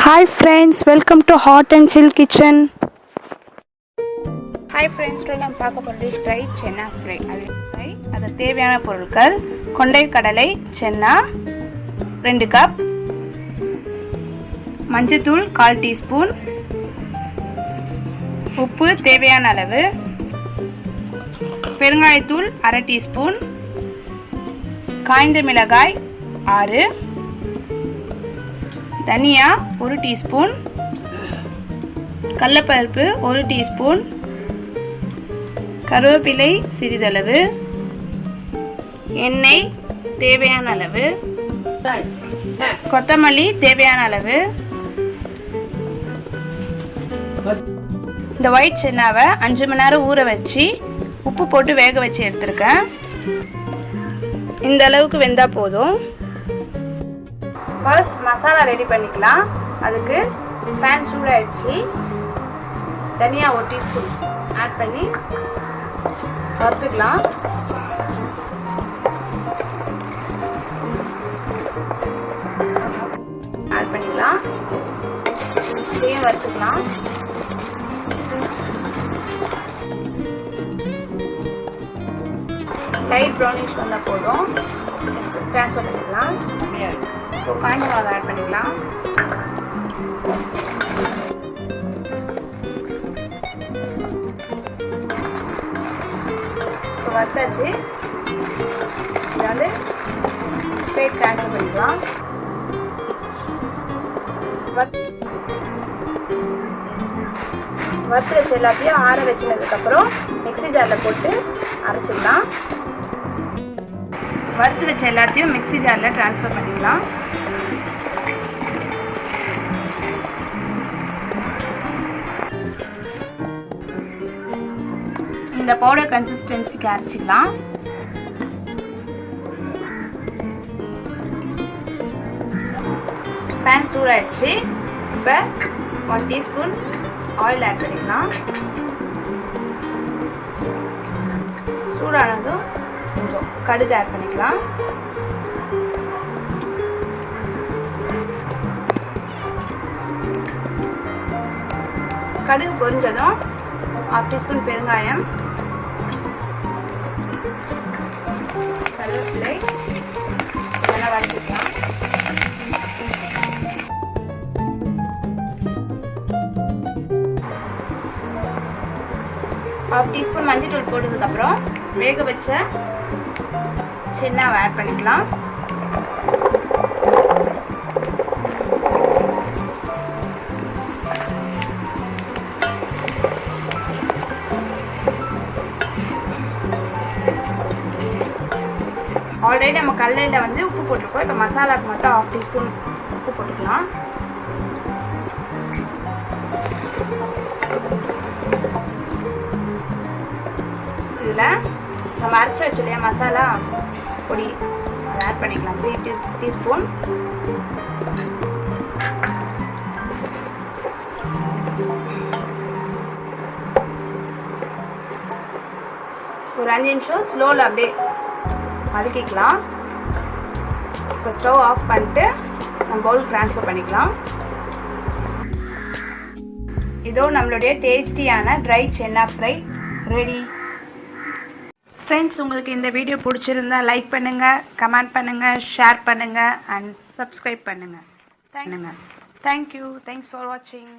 Hi friends, welcome to Hot and Chill kitchen. Hi friends, today நம்ம பார்க்க போறது dry chana fry. அது தேவையான பொருட்கள்: கொண்டை கடலை சென்னா 2 கப், மஞ்சள்தூள் 1/4 டீஸ்பூன், உப்பு தேவையான அளவு, பெருங்காயத்தூள் 1/2 டீஸ்பூன், காய்ந்த மிளகாய் 6, தனியா 1 டீஸ்பூன், கடலைப்பருப்பு 1 டீஸ்பூன், கருவேப்பிலை சிறிதளவு, எண்ணெய் தேவையான அளவு, கொத்தமல்லி தேவையான அளவு. இந்த ஒயிட் சென்னாவை 5 மணி நேரம் ஊற வச்சு உப்பு போட்டு வேக வச்சு எடுத்துருக்கேன். இந்த அளவுக்கு வெந்தா போதும். ஃபர்ஸ்ட் மசாலா ரெடி பண்ணிக்கலாம். அதுக்கு பேன் சூடாயிடுச்சு. தனியா 1 டீஸ்பூன் ஆட் பண்ணி வறுத்துக்கலாம். ஆட் பண்ணிக்கலாம். இதையும் வறுத்துக்கலாம். லைட் ப்ரௌனிஷ் வந்தா போதும். ட்ரான்ஸ்ஃபர் பண்ணிக்கலாம். இப்போ காய்ந்த மிளகாய் ஆட் பண்ணிக்கலாம். இப்போ வறுத்தாச்சு. இதை வந்து பிளேட் ட்ரான்ஸ்ஃபர் பண்ணிக்கலாம். வறுத்து வச்ச எல்லாத்தையும் ஆற வச்சதுக்கப்புறம் மிக்ஸி ஜாரில் போட்டு அரைச்சிடலாம். வறுத்து வச்ச எல்லாத்தையும் மிக்ஸி ஜாரில் ட்ரான்ஸ்ஃபர் பண்ணிக்கலாம். இந்த பவுடர் கன்சிஸ்டன்சிக்கு அரைச்சிக்கலாம். பேன் சூடாயிடுச்சு. இப்போ 1 டீஸ்பூன் ஆயில் ஆட் பண்ணிக்கலாம். சூடானதும் கொஞ்சம் கடுகு ஆட் பண்ணிக்கலாம். கடுகு பொரிஞ்சதும் 1/2 டீஸ்பூன் பெருங்காயம், கருவேப்பிலை இதெல்லாம் வதக்கிக்கலாம். ½ டீஸ்பூன் மஞ்சள் தூள் போட்டதுக்கப்புறம் வேக வச்ச சென்னாவை ஆட் பண்ணிக்கலாம். ஆல்ரெடி நம்ம கடலையில் வந்து உப்பு போட்டிருக்கோம். இப்போ மசாலாவுக்கு மட்டும் ½ டீஸ்பூன் உப்பு போட்டுக்கலாம். இதில் நம்ம அரைச்சி வச்சு இல்லையா மசாலா பொடி அதை ஆட் பண்ணிக்கலாம். 3 டீஸ்பூன். ஒரு 5 நிமிஷம் ஸ்லோவில் அப்படியே வதக்கிக்கலாம். இப்போ ஸ்டவ் ஆஃப் பண்ணிட்டு நம்ம பவுல் ட்ரான்ஸ்ஃபர் பண்ணிக்கலாம். இதோ நம்மளுடைய டேஸ்டியான ட்ரை சென்னா ஃப்ரை ரெடி. ஃப்ரெண்ட்ஸ், உங்களுக்கு இந்த வீடியோ பிடிச்சிருந்தா லைக் பண்ணுங்கள், கமெண்ட் பண்ணுங்கள், ஷேர் பண்ணுங்கள் அண்ட் சப்ஸ்கிரைப் பண்ணுங்கள். தேங்க்யூ. தேங்க்ஸ் ஃபார் வாட்சிங்.